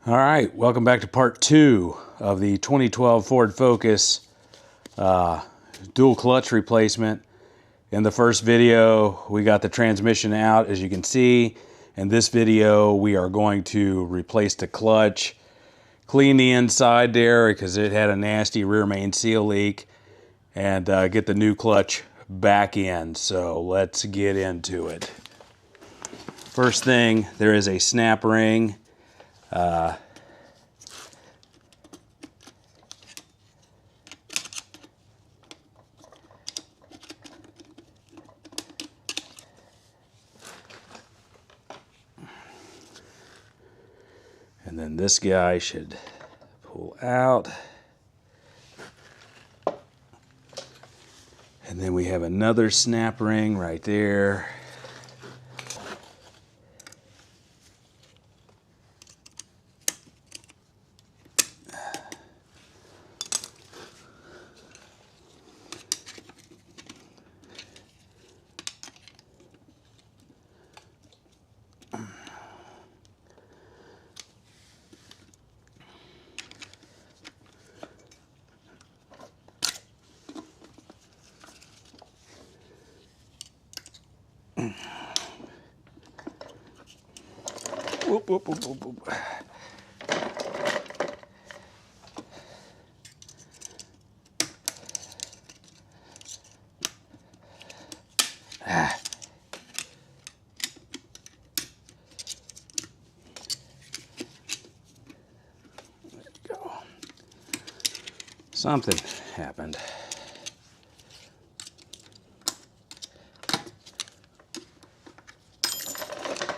All right, welcome back to part 2 of the 2012 Ford Focus dual clutch replacement. In the first video, we got the transmission out, as you can see. In this video, we are going to replace the clutch, clean the inside there because it had a nasty rear main seal leak, and get the new clutch back in. So let's get into it. First thing, there is a snap ring. And then this guy should pull out. And then we have another snap ring right there. Whoop, whoop, whoop, whoop, whoop. There you go. Something happened.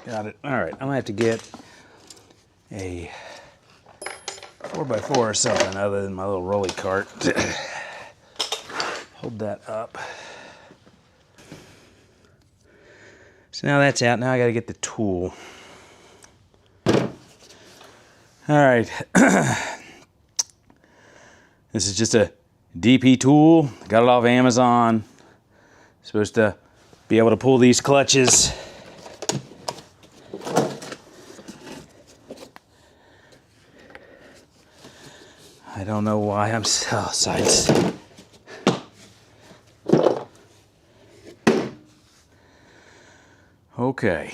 Got it. All right, I'm gonna have to get a 4x4 or something other than my little rolly cart to hold that up. So now that's out. Now I gotta get the tool. All right. This is just a DP tool. Got it off Amazon. Supposed to be able to pull these clutches. I don't know why I'm so sides. Okay.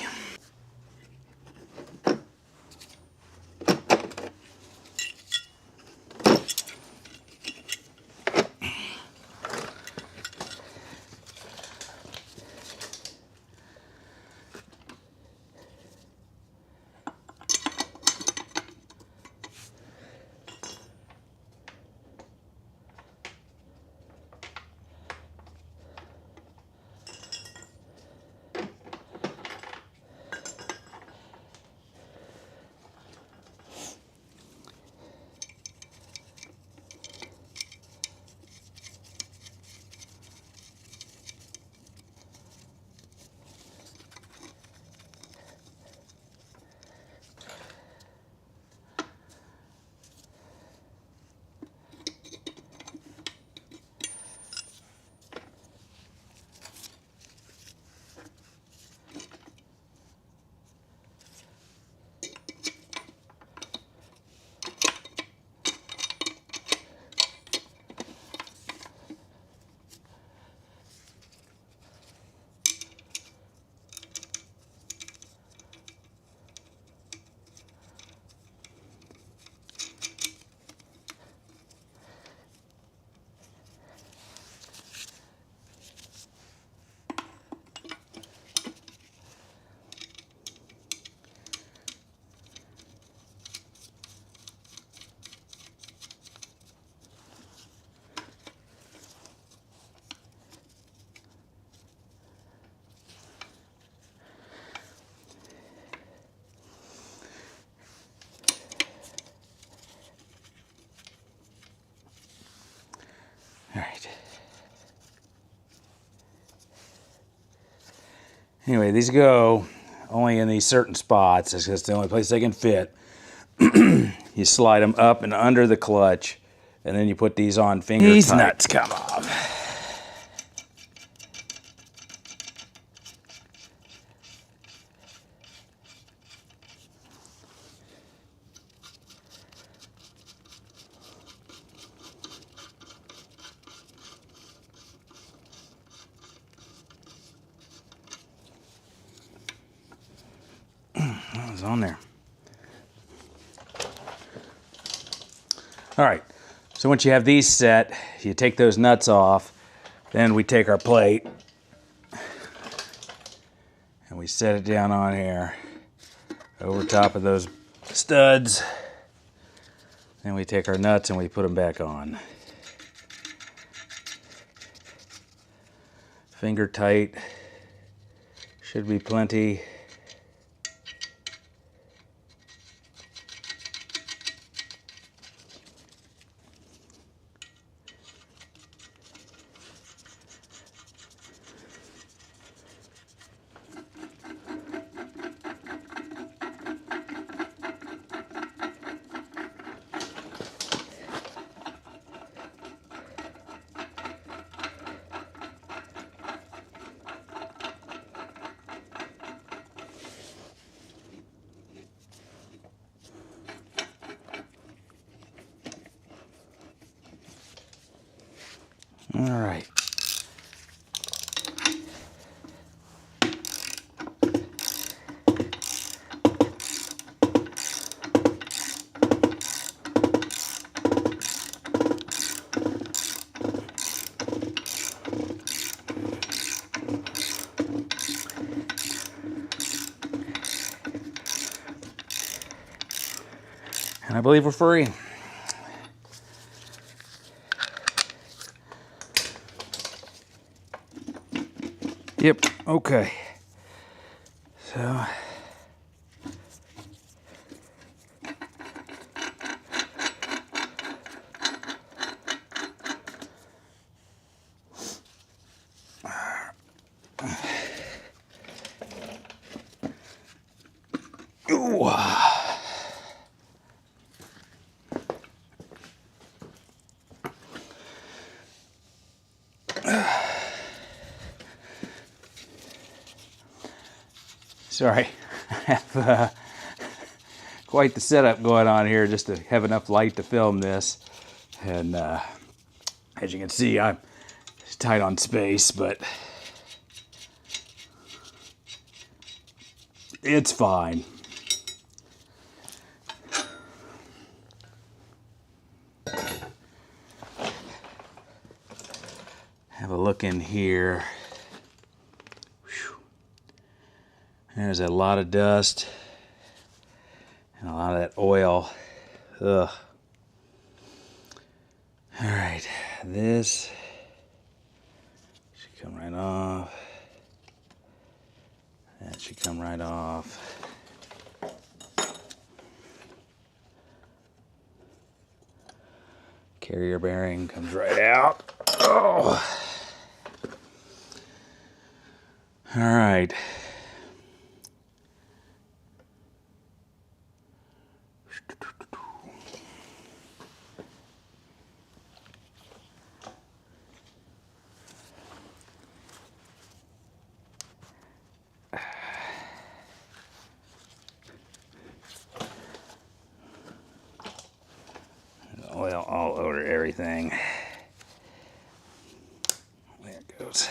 All right. Anyway, these go only in these certain spots. That's the only place they can fit. You slide them up and under the clutch, And then you put these on finger tight. These nuts come off. That was on there. All right, so once you have these set, you take those nuts off, then we take our plate and we set it down on here over top of those studs. Then we take our nuts and we put them back on. Finger tight, should be plenty. All right. And I believe we're free. Yep, okay. So ooh. Sorry, I have quite the setup going on here just to have enough light to film this. And as you can see, I'm tight on space, but it's fine. Have a look in here. There's a lot of dust and a lot of that oil. Ugh. All right, this should come right off. That should come right off. Carrier bearing comes right out. Oh. All right. Oil all over everything. There it goes.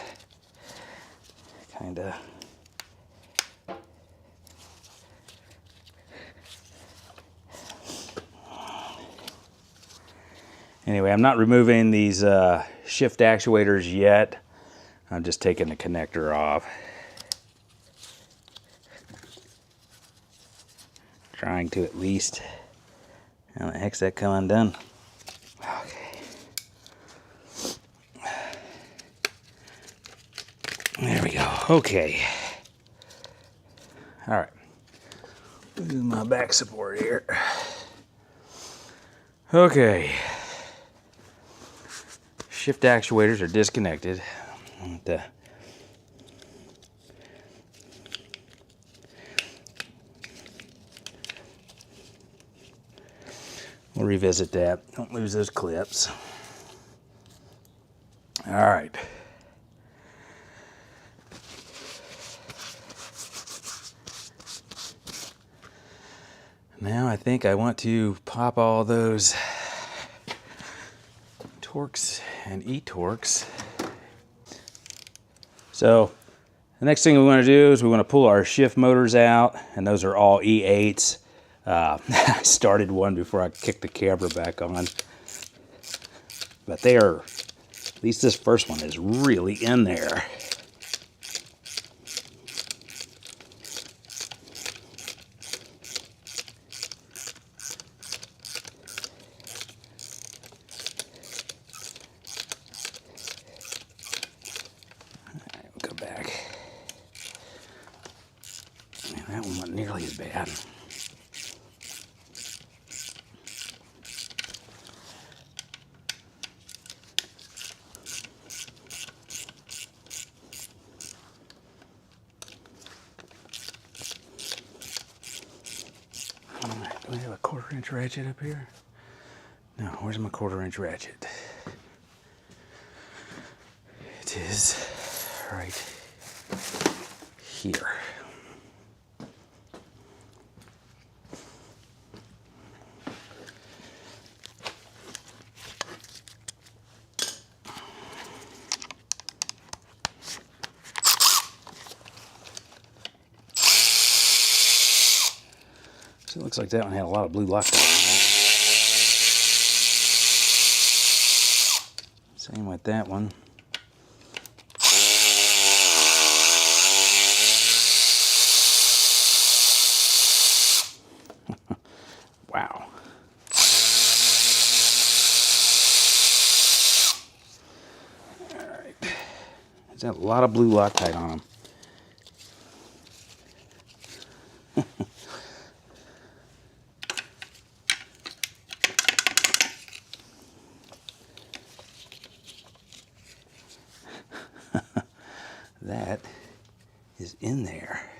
Kinda. Anyway, I'm not removing these shift actuators yet. I'm just taking the connector off. Trying to at least. How the heck's that come undone? Okay. There we go. Okay. All right. This is my back support here. Okay. Shift actuators are disconnected. We'll revisit that. Don't lose those clips. All right. Now I think I want to pop all those Torx and e-Torx. So the next thing we want to do is we want to pull our shift motors out, and those are all E8s. I started one before I kicked the camera back on. But they are, at least this first one is really in there. Go back. Man, that one wasn't nearly as bad. Alright, do I have a 1/4-inch ratchet up here? No, where's my 1/4-inch ratchet? It is right here. So it looks like that one had a lot of blue Loctite. Same with that one. Wow. All right. There's a lot of blue Loctite on them. That is in there.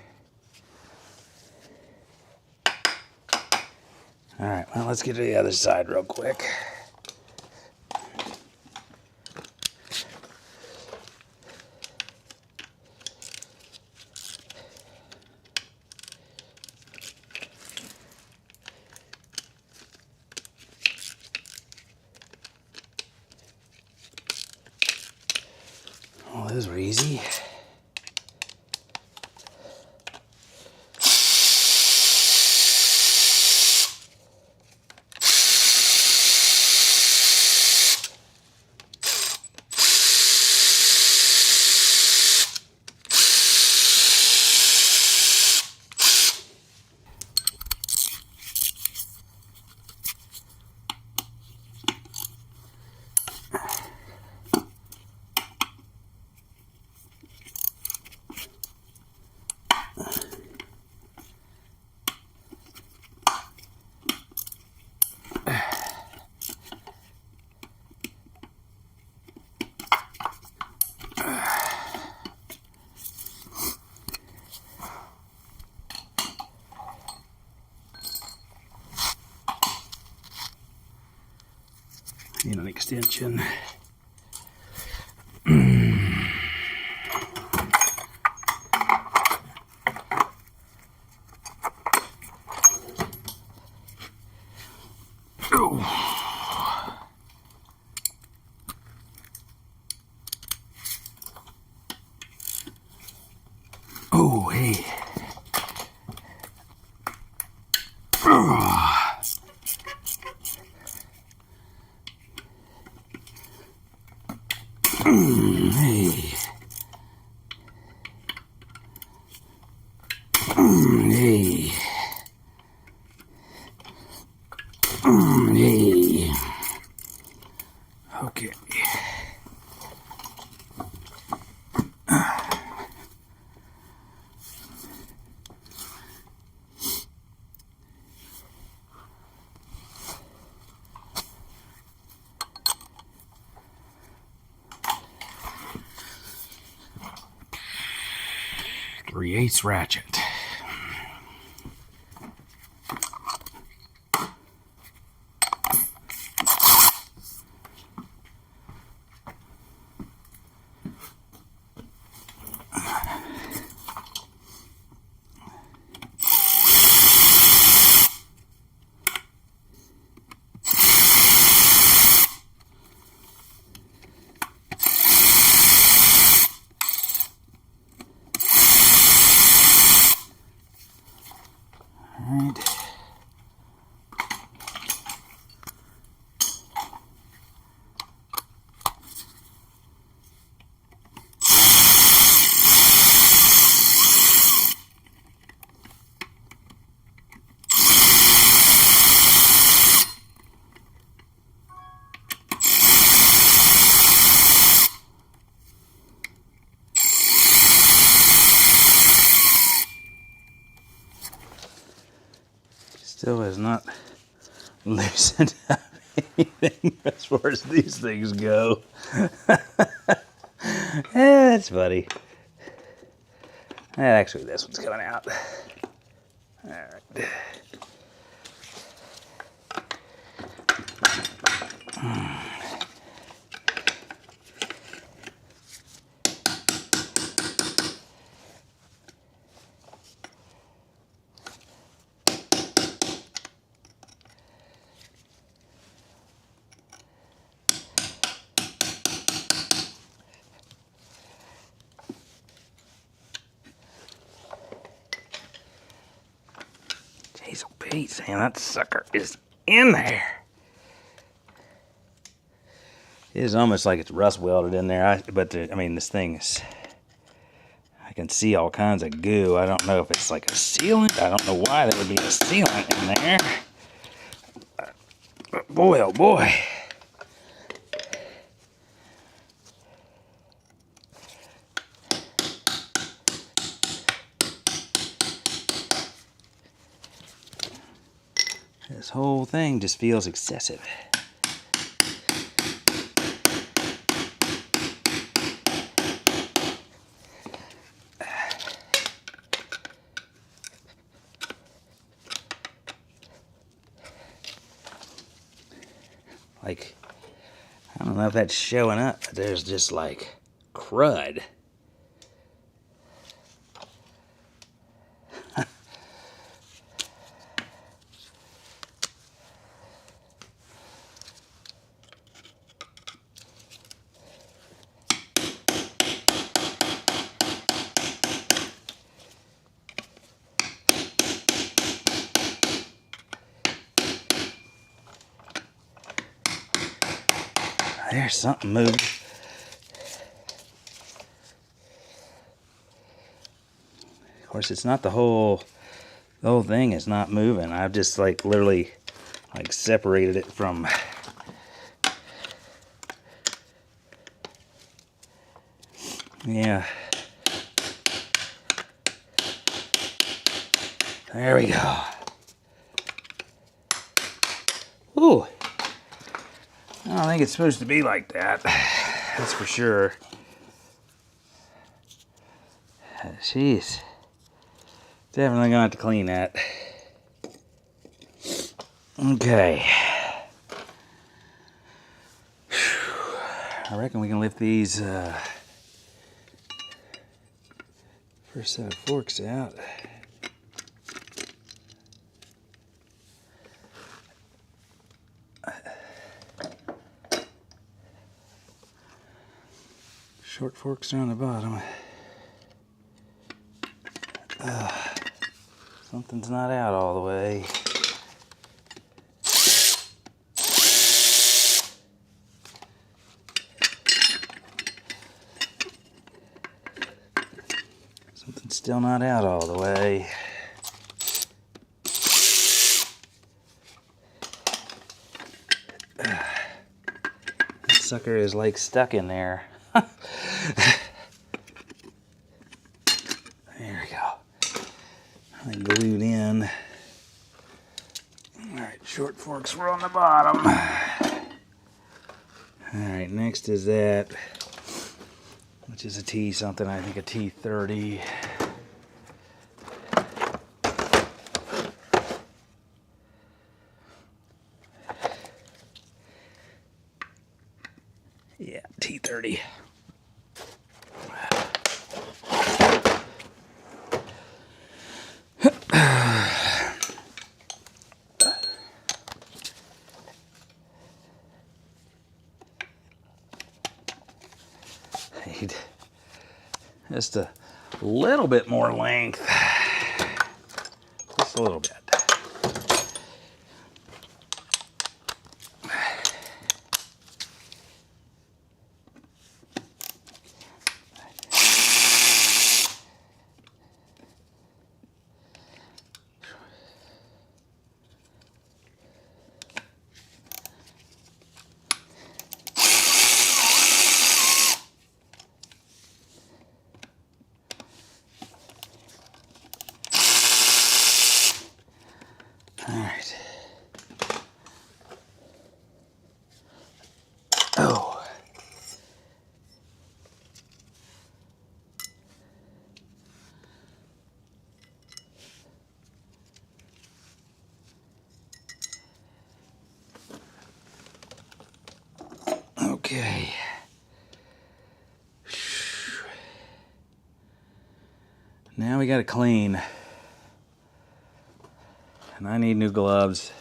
All right, well, let's get to the other side real quick. Oh, those were easy. Need an extension. Oh, hey. Hey. Hey. Hey. Okay. Three-eighths ratchet. still has not loosened up anything as far as these things go. That's funny. Actually, this one's coming out. All right. Jeez, oh Pete, man, that sucker is in there. It is almost like it's rust welded in there. I mean, this thing is, I can see all kinds of goo. I don't know if it's like a sealant. I don't know why there would be a sealant in there. But boy, oh boy. This whole thing just feels excessive. Like, I don't know if that's showing up, but there's just like crud. There's something moving. Of course, it's not the whole thing is not moving. I've just like literally like separated it from yeah. There we go. Ooh. I don't think it's supposed to be like that. That's for sure. Jeez. Definitely gonna have to clean that. Okay. I reckon we can lift these first set of forks out. Short forks are on the bottom. Something's not out all the way. Something's still not out all the way. That sucker is like stuck in there. There we go. I glued in. Alright, short forks were on the bottom. Alright, next is that, which is a T something, I think a T30. Yeah, T30. Just a little bit more length. Just a little bit. Okay. Now we got to clean. And I need new gloves.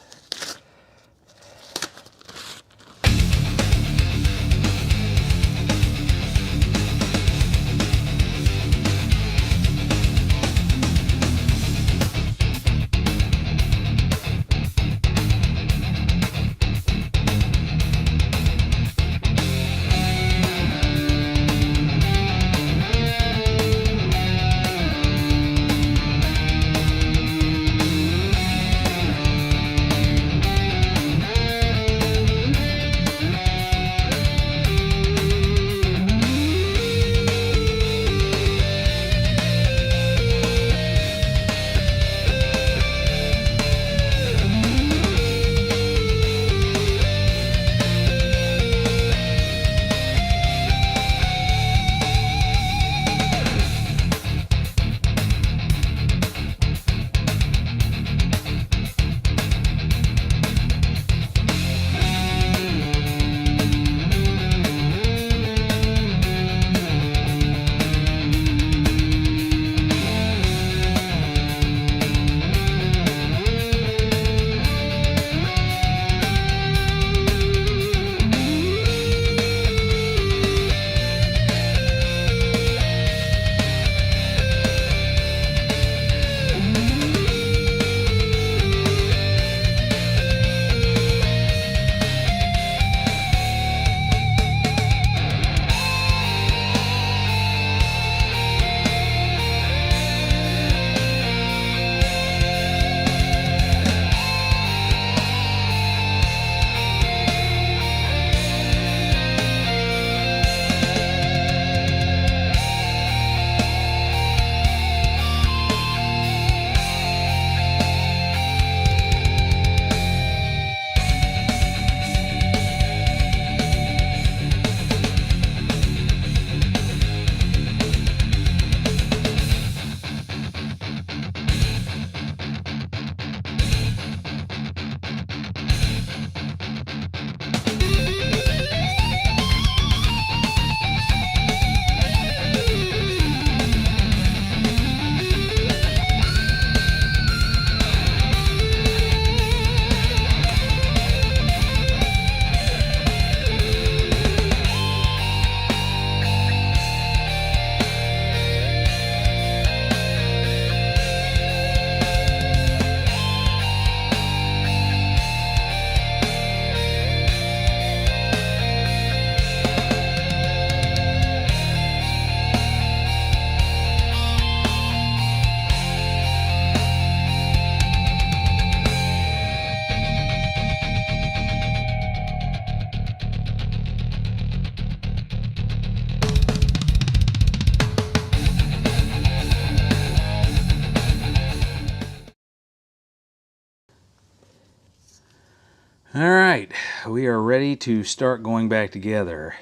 All right, we are ready to start going back together.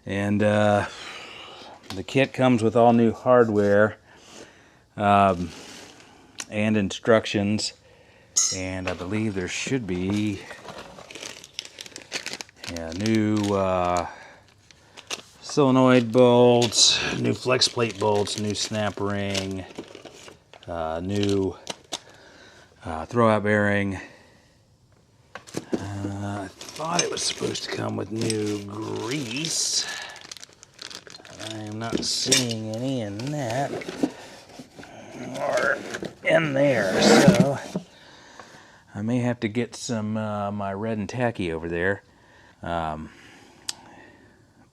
And the kit comes with all new hardware and instructions. And I believe there should be new solenoid bolts, new flex plate bolts, new snap ring, new throwout bearing. I thought it was supposed to come with new grease. I am not seeing any in that or in there, so I may have to get some my red and tacky over there.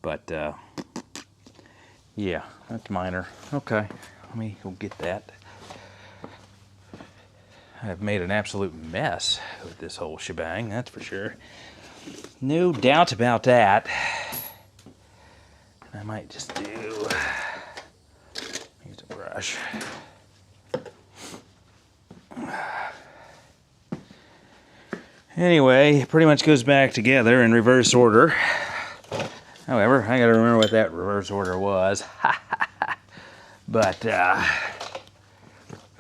But yeah, that's minor. Okay, let me go get that. I've made an absolute mess with this whole shebang, that's for sure. No doubt about that. I might just use a brush. Anyway, it pretty much goes back together in reverse order. However, I gotta remember what that reverse order was. But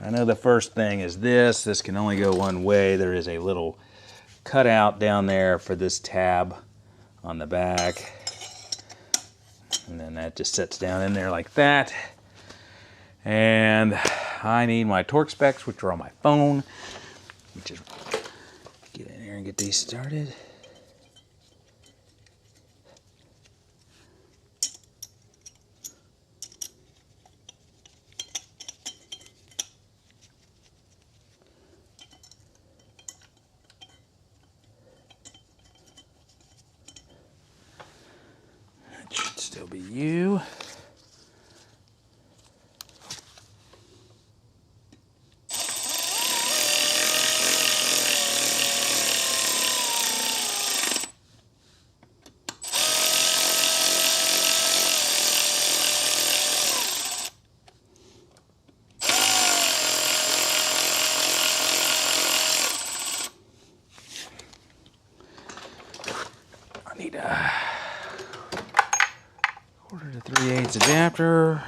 I know the first thing is this. This can only go one way. There is a little cutout down there for this tab on the back. And then that just sits down in there like that. And I need my torque specs, which are on my phone. Let me just get in here and get these started. That should still be you. I need a 1/4 to 3/8 adapter.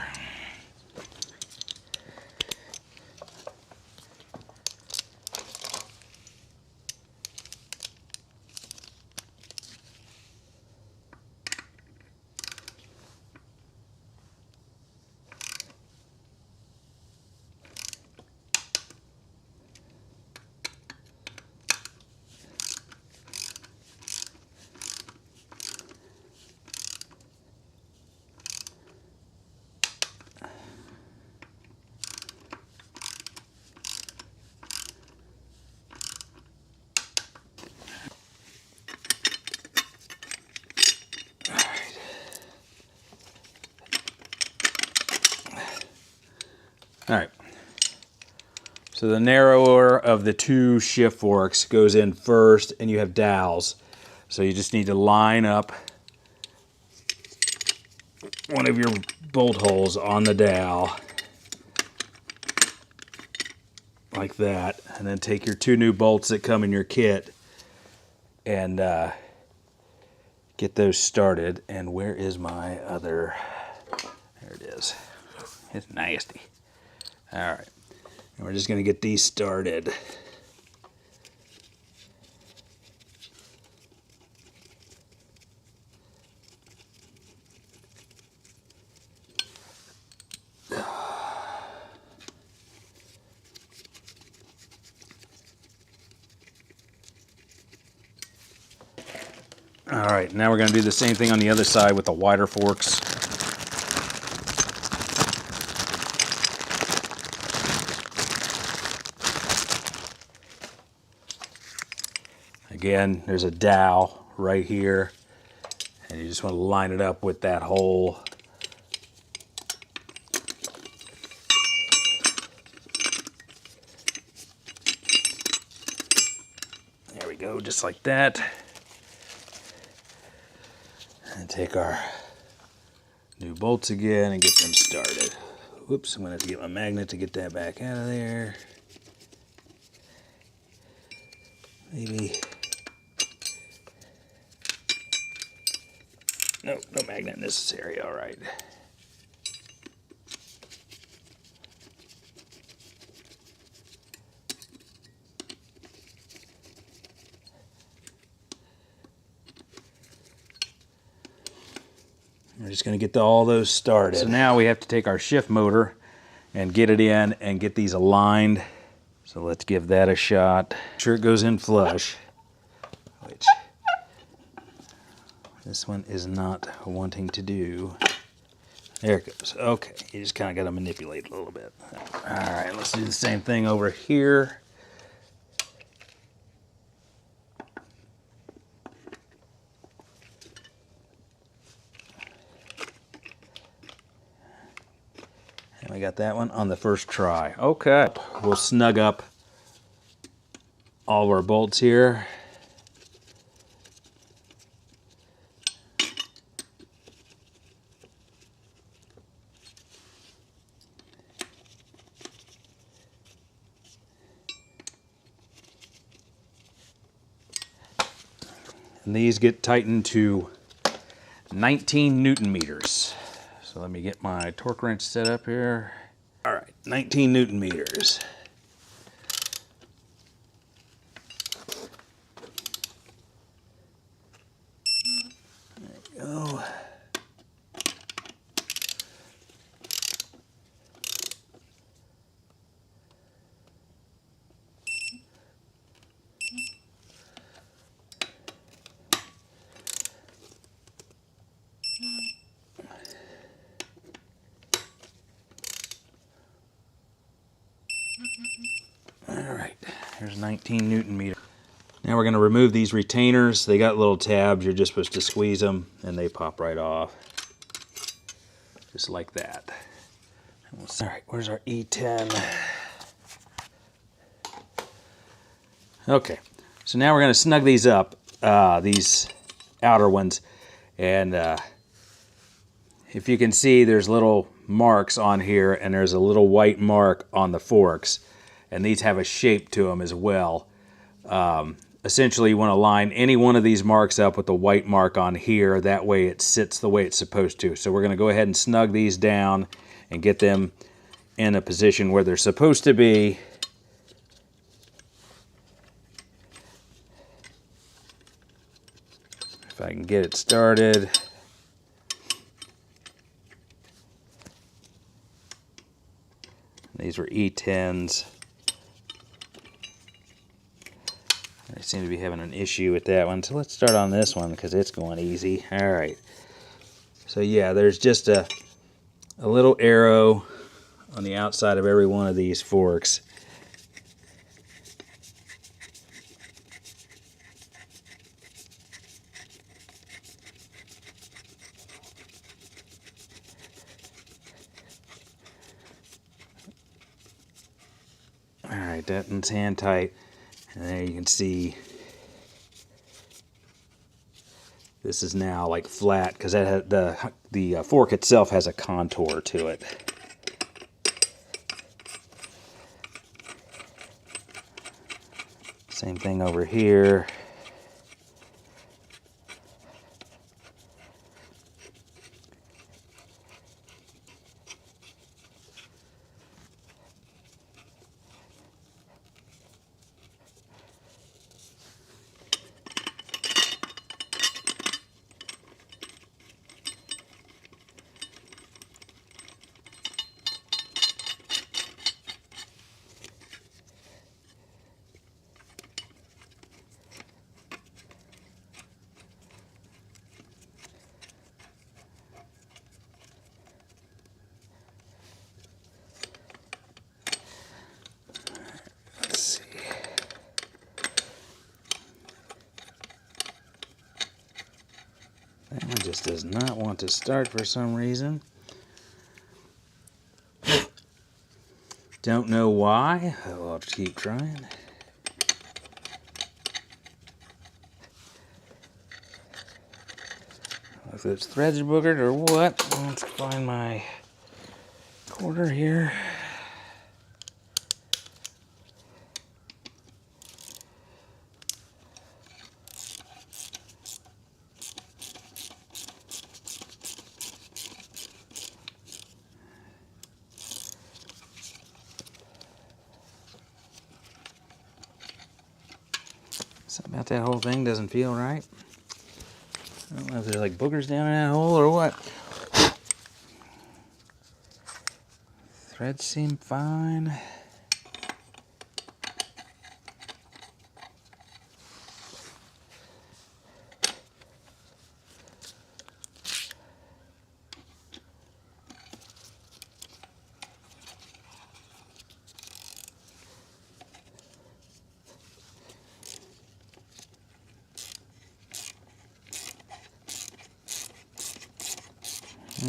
All right, so the narrower of the two shift forks goes in first, and you have dowels. So you just need to line up one of your bolt holes on the dowel, like that, and then take your two new bolts that come in your kit and get those started. And where is my other? There it is. It's nasty. All right, and we're just going to get these started. All right, now we're going to do the same thing on the other side with the wider forks. Again, there's a dowel right here, and you just want to line it up with that hole. There we go, just like that. And take our new bolts again and get them started. Whoops, I'm going to have to get my magnet to get that back out of there. Maybe. Nope, no magnet necessary. All right. We're just going to get all those started. So now we have to take our shift motor and get it in and get these aligned. So let's give that a shot. Make sure it goes in flush, which this one is not wanting to do. There it goes. Okay, you just kind of got to manipulate a little bit. All right, let's do the same thing over here. And we got that one on the first try. Okay, we'll snug up all of our bolts here. And these get tightened to 19 Newton meters. So let me get my torque wrench set up here. All right, 19 Newton meters. There's 19 Newton meters. Now we're going to remove these retainers. They got little tabs. You're just supposed to squeeze them and they pop right off. Just like that. All right, where's our E10? Okay, so now we're going to snug these up, these outer ones. And if you can see, there's little marks on here and there's a little white mark on the forks. And these have a shape to them as well. Essentially, you want to line any one of these marks up with the white mark on here. That way it sits the way it's supposed to. So we're going to go ahead and snug these down and get them in a position where they're supposed to be. If I can get it started. These were E10s. I seem to be having an issue with that one. So let's start on this one because it's going easy. All right. So yeah, there's just a little arrow on the outside of every one of these forks. All right, that one's hand tight. And there you can see this is now like flat because the fork itself has a contour to it. Same thing over here. That one just does not want to start for some reason. Don't know why. I'll have to keep trying. If those threads are boogered or what. Let's find my quarter here. Something about that whole thing doesn't feel right. I don't know if there's like boogers down in that hole or what. Threads seem fine.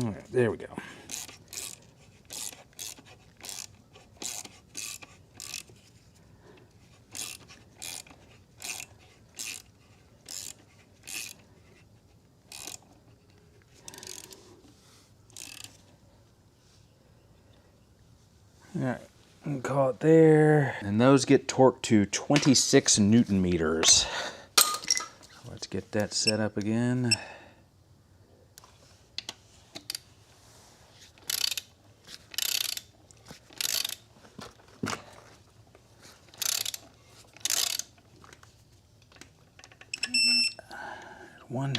All right, there we go. All right, we'll call it there. And those get torqued to 26 Newton meters. Let's get that set up again. One.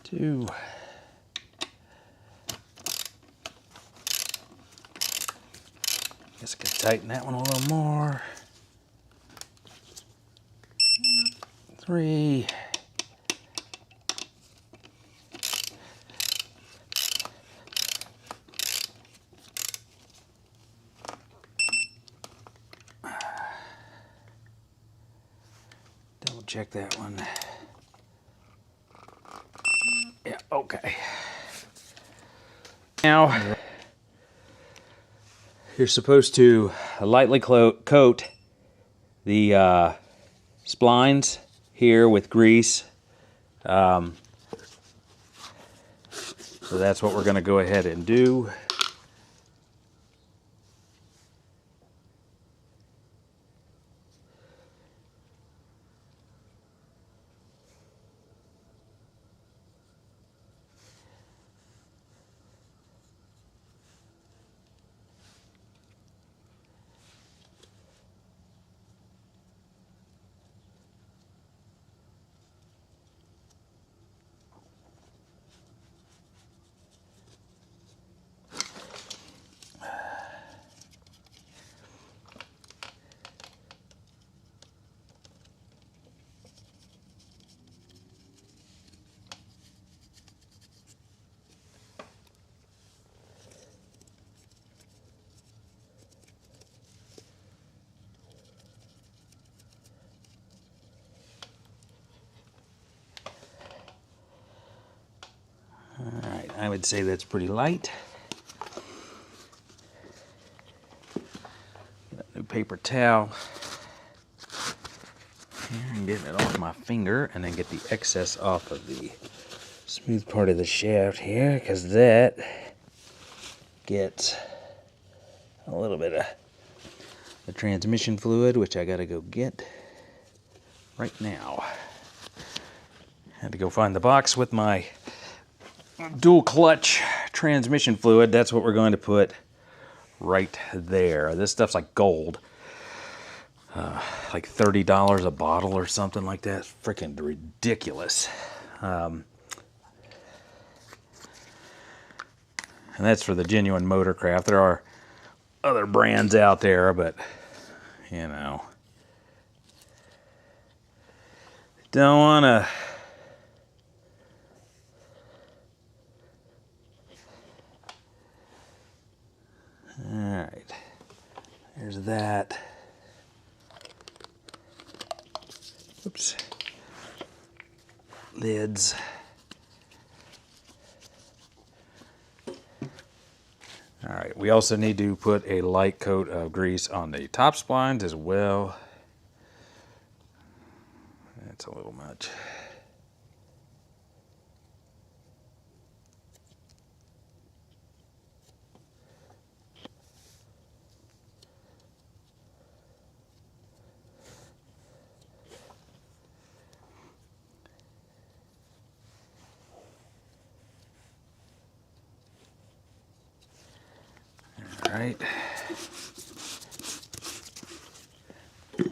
Two. Guess I could tighten that one a little more. Three. check that one. Yeah, okay. Now, you're supposed to lightly coat the splines here with grease. So that's what we're going to go ahead and do. Alright, I would say that's pretty light. Get a new paper towel. Here, and getting it off my finger, and then get the excess off of the smooth part of the shaft here, because that gets a little bit of the transmission fluid, which I gotta go get right now. Had to go find the box with my dual clutch transmission fluid. That's what we're going to put right there. This stuff's like gold. Like $30 a bottle or something like that. Freaking ridiculous. And that's for the genuine Motorcraft. There are other brands out there, but you know, don't want to Alright, there's that. Oops. Lids. Alright, we also need to put a light coat of grease on the top splines as well. That's a little much. Right.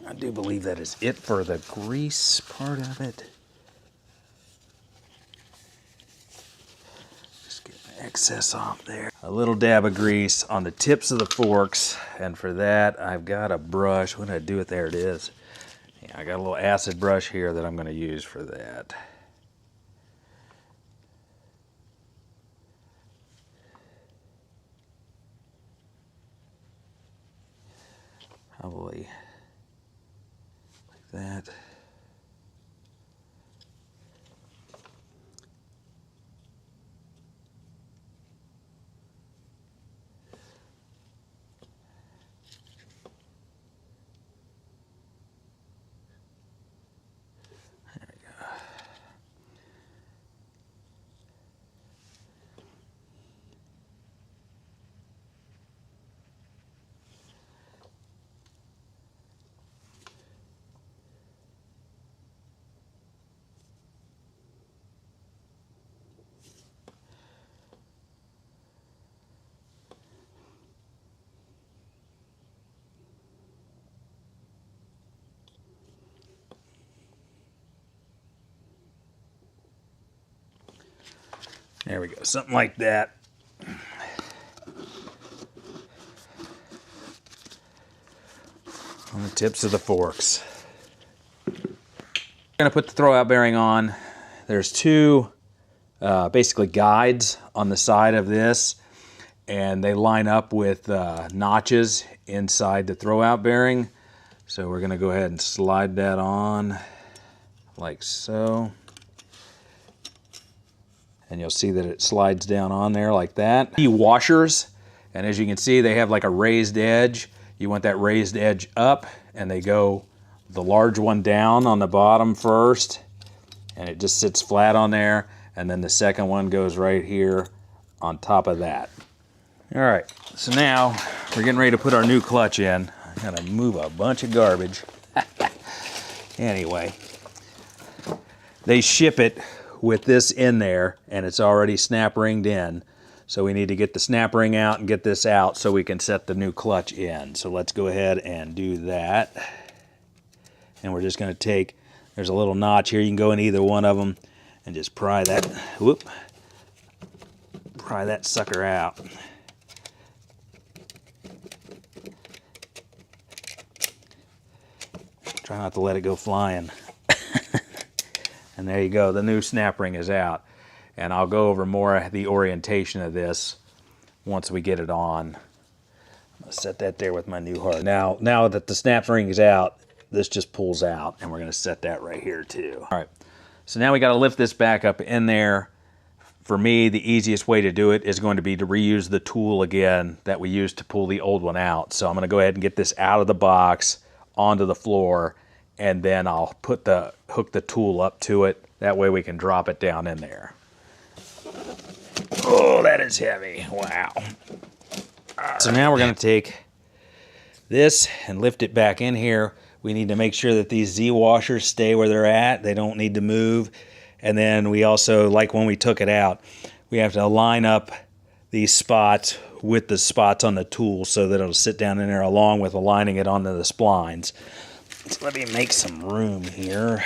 I do believe that is it for the grease part of it. Just get the excess off there. A little dab of grease on the tips of the forks, and for that I've got a brush. What did I do with there? It is. Yeah, I got a little acid brush here that I'm going to use for that. Probably like that. There we go. There we go, something like that. On the tips of the forks. I'm going to put the throwout bearing on. There's two basically guides on the side of this, and they line up with notches inside the throwout bearing. So we're going to go ahead and slide that on. like so. And you'll see that it slides down on there like that. The washers, and as you can see, they have like a raised edge. You want that raised edge up, and they go the large one down on the bottom first, and it just sits flat on there, and then the second one goes right here on top of that. All right, so now we're getting ready to put our new clutch in. I gotta move a bunch of garbage. Anyway, they ship it with this in there, and it's already snap ringed in. So we need to get the snap ring out and get this out so we can set the new clutch in. So let's go ahead and do that. And we're just gonna take, there's a little notch here, you can go in either one of them and just pry that, pry that sucker out. Try not to let it go flying. And there you go, the new snap ring is out. And I'll go over more of the orientation of this once we get it on. I'll set that there with my new hard. Now that the snap ring is out, this just pulls out, and we're gonna set that right here too. All right, so now we gotta lift this back up in there. For me, the easiest way to do it is going to be to reuse the tool again that we used to pull the old one out. So I'm gonna go ahead and get this out of the box, onto the floor, and then I'll hook the tool up to it. That way we can drop it down in there. Oh, that is heavy. Wow. Right. So now we're going to take this and lift it back in here. We need to make sure that these Z washers stay where they're at. They don't need to move. And then we also, like when we took it out, we have to line up these spots with the spots on the tool so that it'll sit down in there along with aligning it onto the splines. So let me make some room here.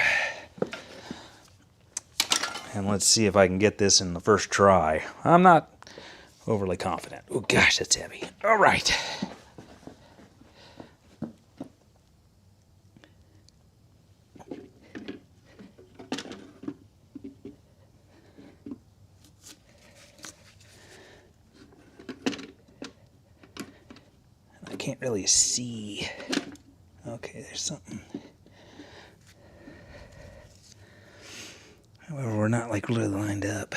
And let's see if I can get this in the first try. I'm not overly confident. Oh gosh, that's heavy. All right. I can't really see. Okay, there's something. However, we're not like really lined up.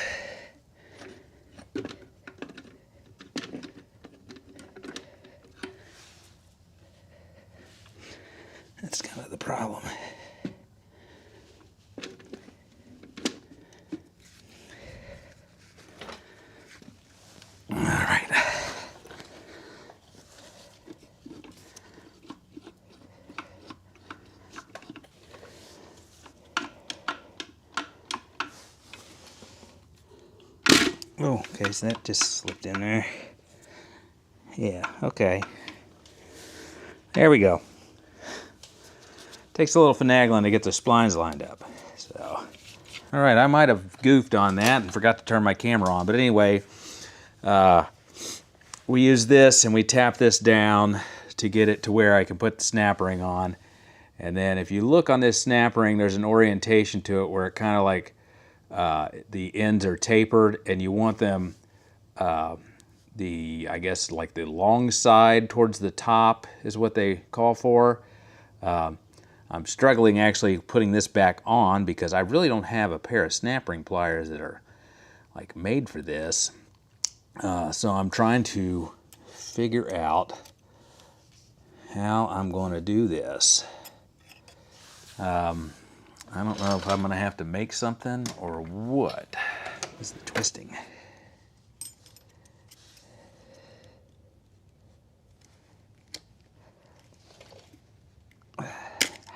That's kind of the problem. All right. Oh, okay, so that just slipped in there. Yeah, okay. There we go. Takes a little finagling to get the splines lined up. So, all right, I might have goofed on that and forgot to turn my camera on. But anyway, we use this and we tap this down to get it to where I can put the snap ring on. And then if you look on this snap ring, there's an orientation to it where it kind of like the ends are tapered, and you want them I guess like the long side towards the top is what they call for. I'm struggling actually putting this back on because I really don't have a pair of snap ring pliers that are like made for this. So I'm trying to figure out how I'm going to do this. I don't know if I'm going to have to make something or what. This is the twisting.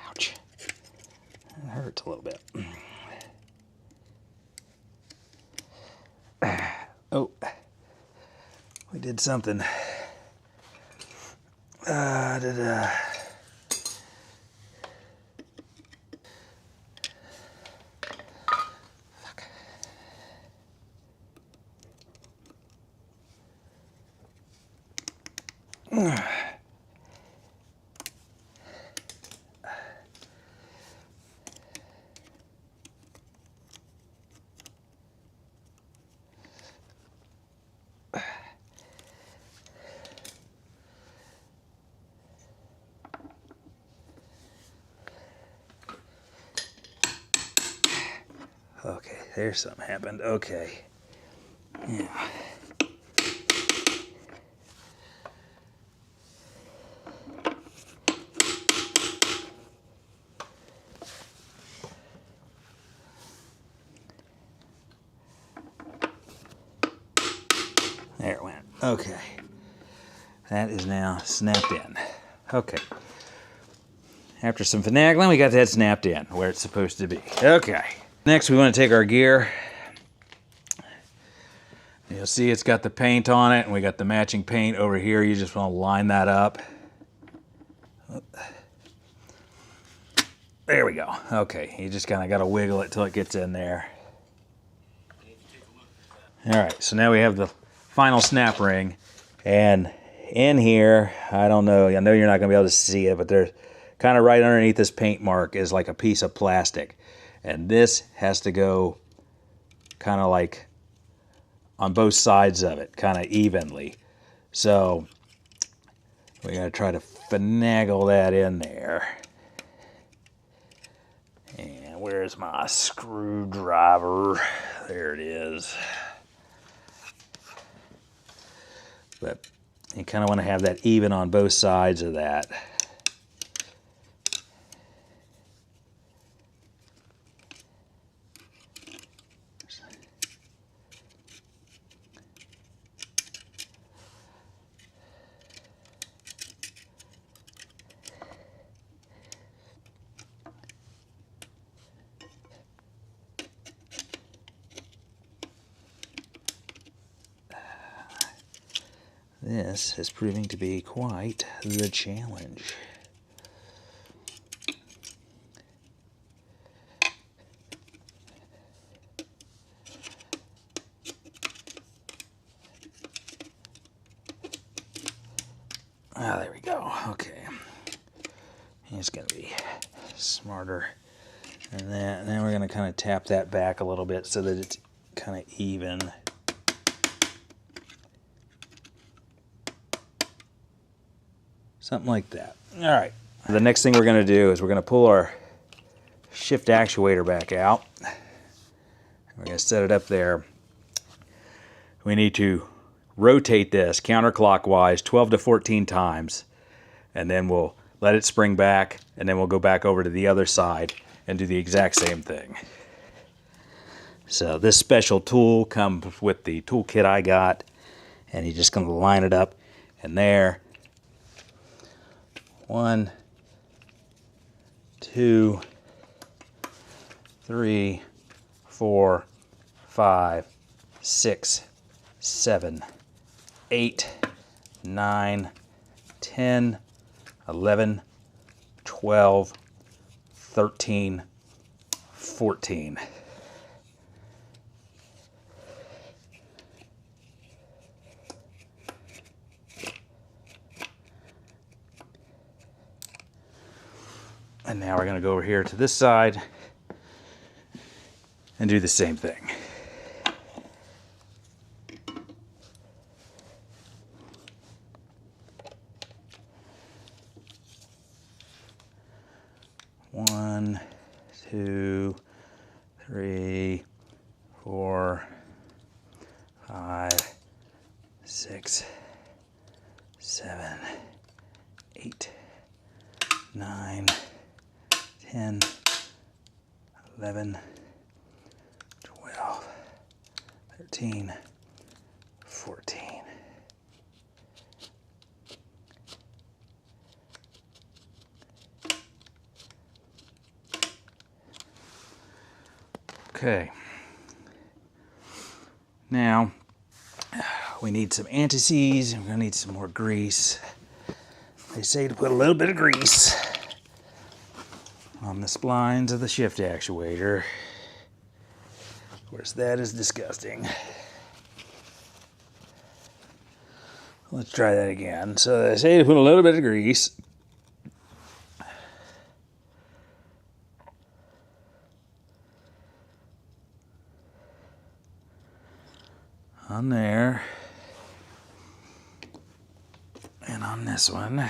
Ouch. It hurts a little bit. Oh, we did something. Okay, there's something happened. Okay. Yeah. There it went. Okay. That is now snapped in. Okay. After some finagling, we got that snapped in where it's supposed to be. Okay. Next, we want to take our gear. You'll see it's got the paint on it, and we got the matching paint over here. You just want to line that up. There we go. Okay, you just kind of got to wiggle it till it gets in there. All right, so now we have the final snap ring, and in here, I don't know, I know you're not going to be able to see it, but there's kind of right underneath this paint mark is like a piece of plastic, and this has to go kind of like on both sides of it, kind of evenly. So we got to try to finagle that in there. And where's my screwdriver? There it is. But you kind of want to have that even on both sides of that. This is proving to be quite the challenge. Ah, there we go. Okay. It's going to be smarter than that. And then we're going to kind of tap that back a little bit so that it's kind of even. Something like that. All right. The next thing we're going to do is we're going to pull our shift actuator back out. We're going to set it up there. We need to rotate this counterclockwise 12 to 14 times, and then we'll let it spring back, and then we'll go back over to the other side and do the exact same thing. So this special tool comes with the toolkit I got, and you're just going to line it up in there. 1, 2, 3, 4, 5, 6, 7, 8, 9, 10, 11, 12, 13, 14. And now we're going to go over here to this side and do the same thing. One, 2, 3, 4, 5, 6, 7, 8, 9, 10, 11, 12, 13, 14. Okay. Now, we need some anti-seize, and we're going to need some more grease. They say to put a little bit of grease on the splines of the shift actuator. Of course, that is disgusting. Let's try that again. So they say to put a little bit of grease on there and on this one.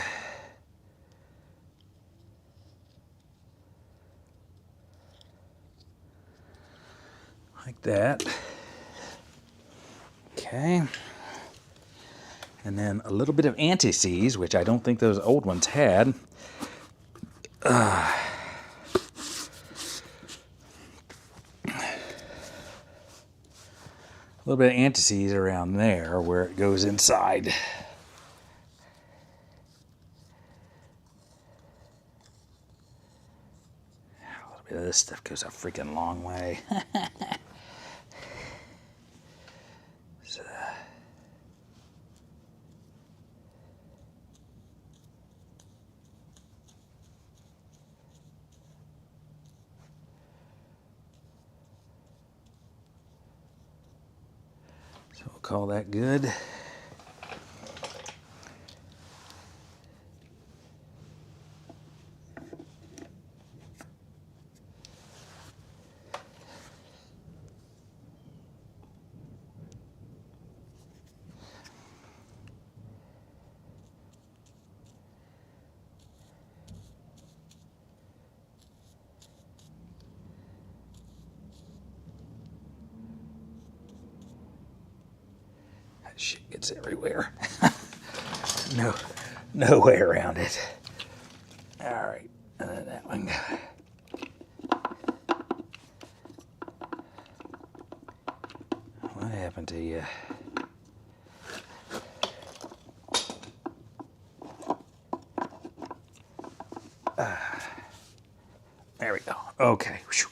like that. Okay. And then a little bit of anti-seize, which I don't think those old ones had. A little bit of anti-seize around there where it goes inside. A little bit of this stuff goes a freaking long way. So we'll call that good. Shit gets everywhere. No way around it. All right, and then that one. What happened to you? There we go. Okay. Whew.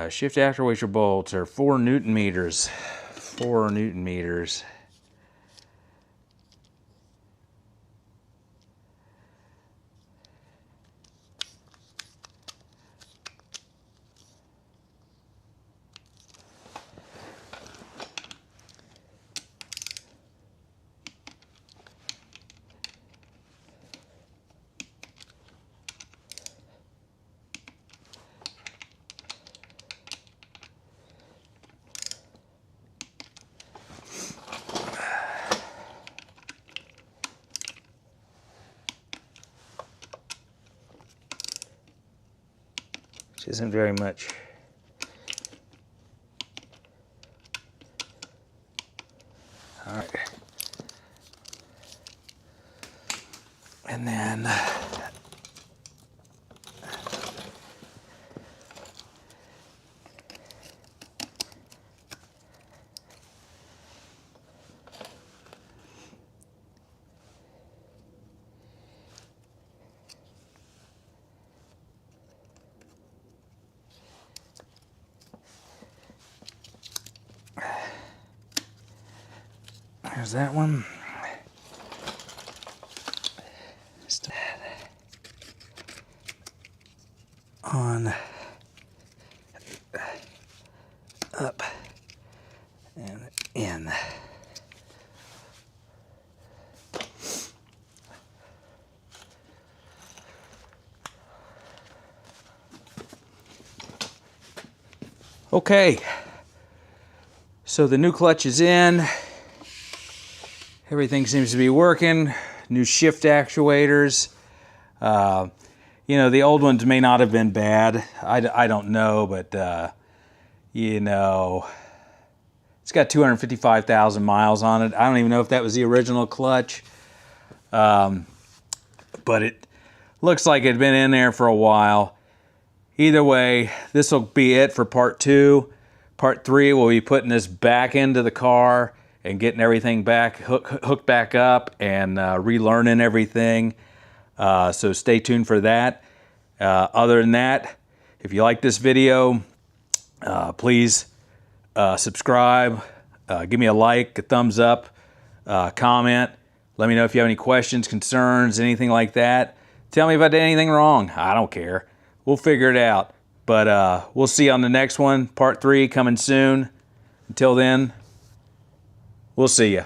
Shift actuator bolts are 4 Newton meters. 4 Newton meters. Which isn't very much. All right. And then there's that one. Just on, up, and in. Okay, so the new clutch is in. Everything seems to be working. New shift actuators. You know, the old ones may not have been bad. I don't know, but you know, it's got 255,000 miles on it. I don't even know if that was the original clutch. But it looks like it had been in there for a while. Either way, this will be it for part 2. Part 3, we'll be putting this back into the car and getting everything back hooked back up and relearning everything. So stay tuned for that. Other than that, if you like this video, please subscribe, give me a like, a thumbs up, comment. Let me know if you have any questions, concerns, anything like that. Tell me if I did anything wrong. I don't care. We'll figure it out. But we'll see you on the next one. Part 3 coming soon. Until then, we'll see you.